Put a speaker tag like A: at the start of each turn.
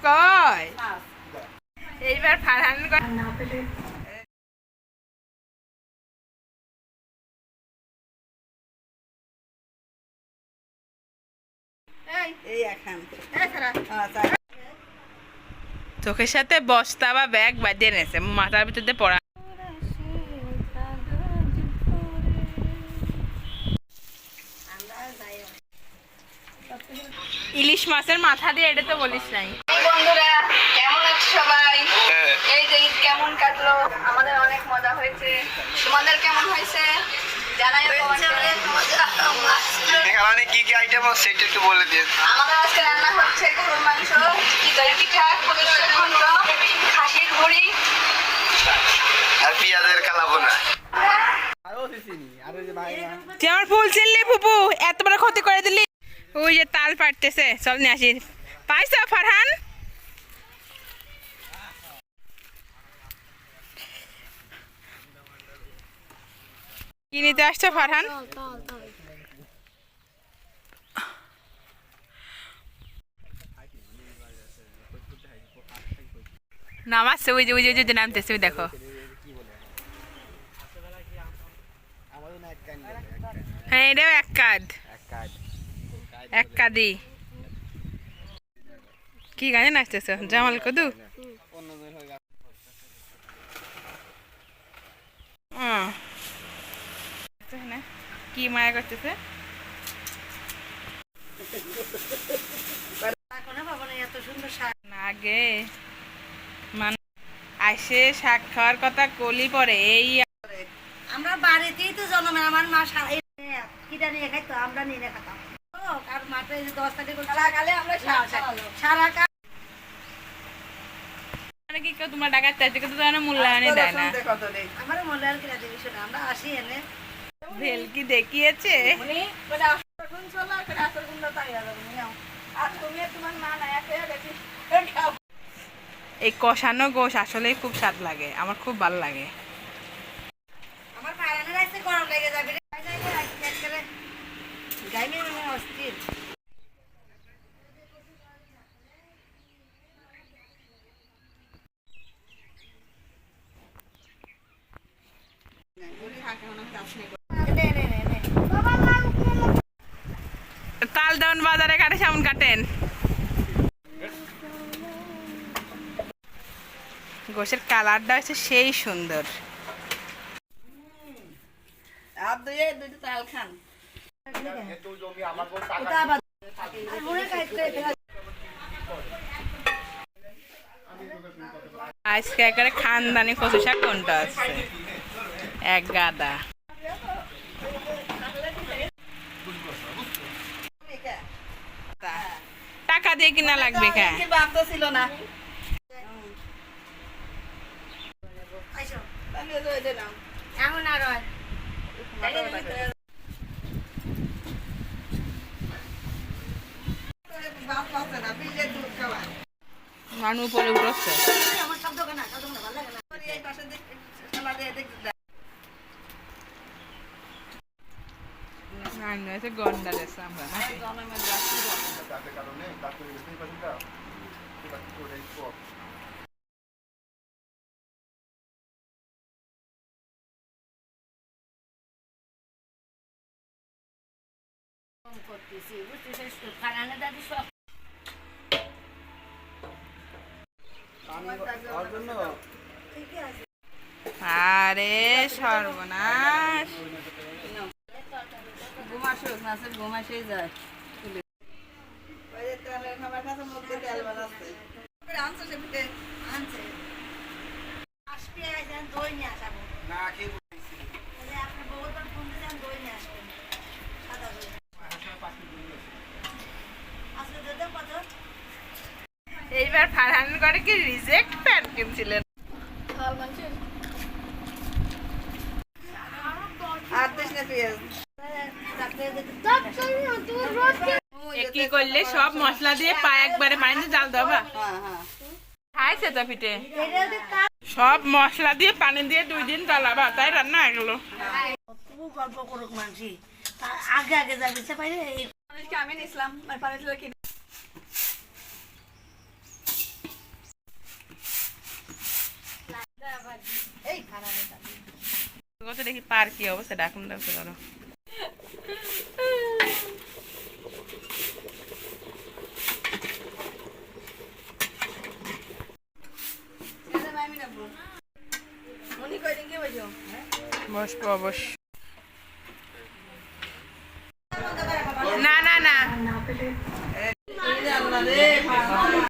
A: কয় এইবার ফারহান চোখের সাথে বস্তা বা ব্যাগ বাঁধিয়ে নেছে মাথার ভিতরে পড়া। ইলিশ মাছের মাথা দিয়ে এটা তো বলিস নাই। বন্ধুরা কেমন আছো সবাই? এই যে ঈদ কেমন কাটলো? আমাদের অনেক মজা হয়েছে, তোমাদের কেমন হয়েছে জানাই।
B: এখানে কি কি আইটেম আছে সেটা একটু বলে দিন।
A: আমাদের আজকে রান্না হচ্ছে গরুর মাংস, দই পিঠা, কচুর ঘন্ট, খাসির ভুড়ি
B: আর পেঁয়াজের কালাবোনা।
A: আমার ফুল চিনলি ফুপু এত বড় ক্ষতি করে দিলি। ওই যে তাল পাড়তেছে, চল নিয়ে আসি। পাইছ ফারহান? কি নিতে আসছো ফারহান? নামাচ্ছে ওই যে ওই যে নামতেছে, ওই দেখো। হ্যাঁ এটাও এক কাঁধ, এক কাঁদি। কি গানে নাচতেছ জামাল কদু? কি মায়া করতেছে? আগে আসে শাক খাওয়ার কথা কলি পরে এই
C: আমরা বাড়িতেই তো জন্মে আমার মা কিটা নিয়ে খাইতো, আমরা নিয়ে খাতাম। আর মাঠে 10 তারিখ সারা
A: কি কেউ তোমার ডাকাত চাইছে কিন্তু মূল্যায়নে দেয় না।
C: আমার মূল্যায়ন কিনা দেবে সেটা আমরা আসি এনে
A: ভেলকি দেখিয়েছে। এই কষানো গোশ আসলে খুব স্বাদ লাগে, আমার খুব ভালো লাগে।
C: আমার পারানের আসতে গরম লেগে যাবে রে, গাইমে মানে অস্থির।
A: তালদাউন বাজারে কাটে সামন কাটেন। গোশের কালারটা হচ্ছে সেই সুন্দর। আজকে একেবারে খানদানি কচু শাক কোনটা আছে? এক গাদা। টাকা দিয়ে কিনা লাগবে ছিল না।
C: এখন আর
A: মানুষ উপরে উঠছে।
C: আমার সব দোকানে ভালো লাগে না।
A: গন্ডা দেশে আমরা
C: করতেছি, বুঝতেছিস ফারানে দাদি সব
A: আরে সর্বনাশ। ঘুমাসে যায় দই নিয়ে আসাবো। আপনি বহুত ফোন দিয়েছেন দই নিয়ে আসবেন, সাদা দই। আজকে দুধের কত? এইবার ফারহান করে কি রিজেক্ট প্যান্ট কিনছিলেন? কি করলে সব মশলা দিয়ে পা একবারে পানিতে জাল দেবা? খাইছে তো পিঠে সব মশলা দিয়ে পানি দিয়ে 2 দিন জ্বালাবা, তাই রান্না হয়ে গেল।
C: গল্প করুক মানসি, আগে আগে যাবে পাইলে
A: আজকে আমি নিছিলাম পানি ছিল কি
C: এই খারাপ
D: কত দেখি পার কি অবস্থা ডাকুন ডাকতে করো
A: মনি কয়দিন কে বসো
D: বসবো অবশ্য না না না